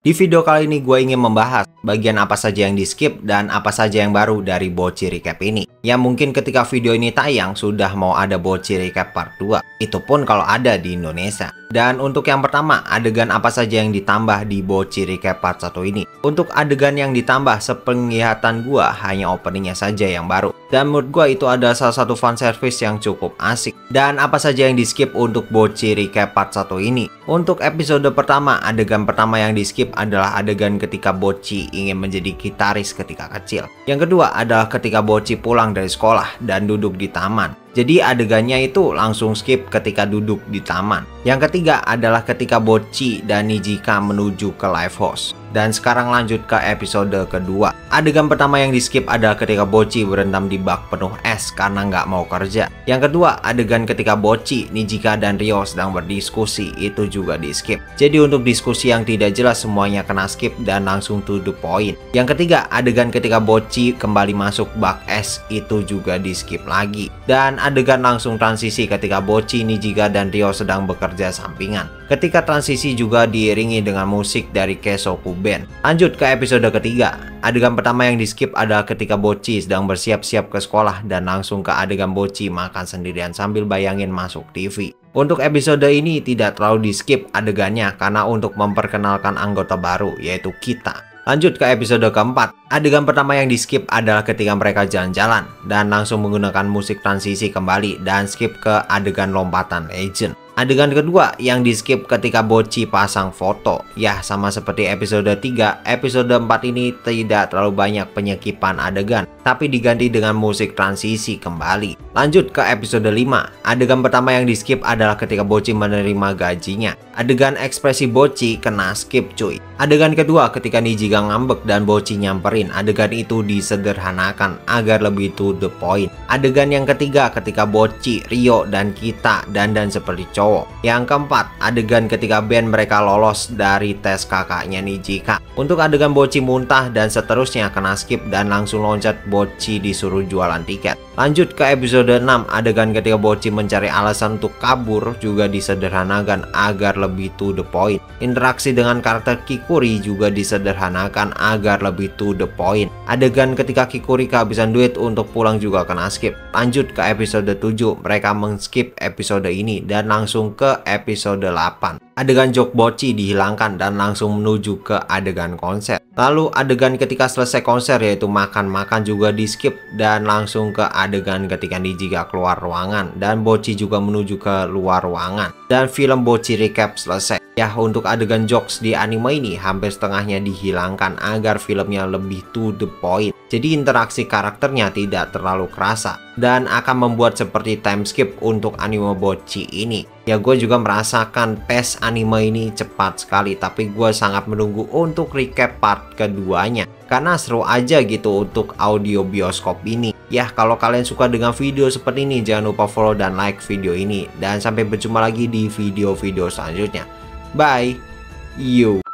Di video kali ini gue ingin membahas bagian apa saja yang di skip dan apa saja yang baru dari Bocci Recap ini. Ya mungkin ketika video ini tayang sudah mau ada Bocci Recap part 2. Itu pun kalau ada di Indonesia. Dan untuk yang pertama, adegan apa saja yang ditambah di Bocci Recap part 1 ini. Untuk adegan yang ditambah, sepenglihatan gue hanya openingnya saja yang baru. Dan menurut gue itu ada salah satu fan service yang cukup asik. Dan apa saja yang di skip untuk Bocci Recap part 1 ini. Untuk episode pertama, adegan pertama yang di skip adalah adegan ketika Bocci ingin menjadi gitaris ketika kecil. Yang kedua adalah ketika Bocci pulang dari sekolah dan duduk di taman. Jadi adegannya itu langsung skip ketika duduk di taman. Yang ketiga adalah ketika Bocci dan Nijika menuju ke live house. Dan sekarang lanjut ke episode kedua. Adegan pertama yang di skip adalah ketika Bocci berendam di bak penuh es karena nggak mau kerja. Yang kedua, adegan ketika Bocci, Nijika, dan Ryo sedang berdiskusi, itu juga di skip. Jadi untuk diskusi yang tidak jelas semuanya kena skip dan langsung to the point. Yang ketiga, adegan ketika Bocci kembali masuk bak es, itu juga di skip lagi. Dan adegan langsung transisi ketika Bocci, Nijika, dan Ryo sedang bekerja sampingan. Ketika transisi juga diiringi dengan musik dari Kesoku Band. Lanjut ke episode ketiga. Adegan pertama yang di skip adalah ketika Bocci sedang bersiap-siap ke sekolah dan langsung ke adegan Bocci makan sendirian sambil bayangin masuk TV. Untuk episode ini tidak terlalu di skip adegannya karena untuk memperkenalkan anggota baru yaitu Kita. Lanjut ke episode keempat. Adegan pertama yang di skip adalah ketika mereka jalan-jalan dan langsung menggunakan musik transisi kembali dan skip ke adegan lompatan legend. Adegan kedua yang di skip ketika Bocci pasang foto. Ya sama seperti episode 3, episode 4 ini tidak terlalu banyak penyekipan adegan, tapi diganti dengan musik transisi kembali. Lanjut ke episode 5. Adegan pertama yang di skip adalah ketika Bocci menerima gajinya. Adegan ekspresi Bocci kena skip cuy. Adegan kedua ketika Nijika ngambek dan Bocci nyamperin. Adegan itu disederhanakan agar lebih to the point. Adegan yang ketiga ketika Bocci, Ryo, dan Kita dandan seperti cowok. Yang keempat, adegan ketika band mereka lolos dari tes kakaknya Nijika. Untuk adegan Bocci muntah dan seterusnya kena skip dan langsung loncat Bocci disuruh jualan tiket. Lanjut ke episode 6, adegan ketika Bocci mencari alasan untuk kabur juga disederhanakan agar lebih to the point. Interaksi dengan karakter Kikuri juga disederhanakan agar lebih to the point. Adegan ketika Kikuri kehabisan duit untuk pulang juga kena skip. Lanjut ke episode 7, mereka men-skip episode ini dan langsung ke episode 8. Adegan joke Bocci dihilangkan dan langsung menuju ke adegan konser. Lalu adegan ketika selesai konser yaitu makan-makan juga di skip dan langsung ke adegan ketika Nijika keluar ruangan dan Bocci juga menuju ke luar ruangan. Dan film Bocci Recap selesai. Ya untuk adegan jokes di anime ini hampir setengahnya dihilangkan agar filmnya lebih to the point. Jadi interaksi karakternya tidak terlalu kerasa dan akan membuat seperti time skip untuk anime Bocci ini. Ya gue juga merasakan pace anime ini cepat sekali, tapi gue sangat menunggu untuk recap part keduanya karena seru aja gitu untuk audio bioskop ini. Ya kalau kalian suka dengan video seperti ini jangan lupa follow dan like video ini dan sampai berjumpa lagi di video-video selanjutnya. Bye. You.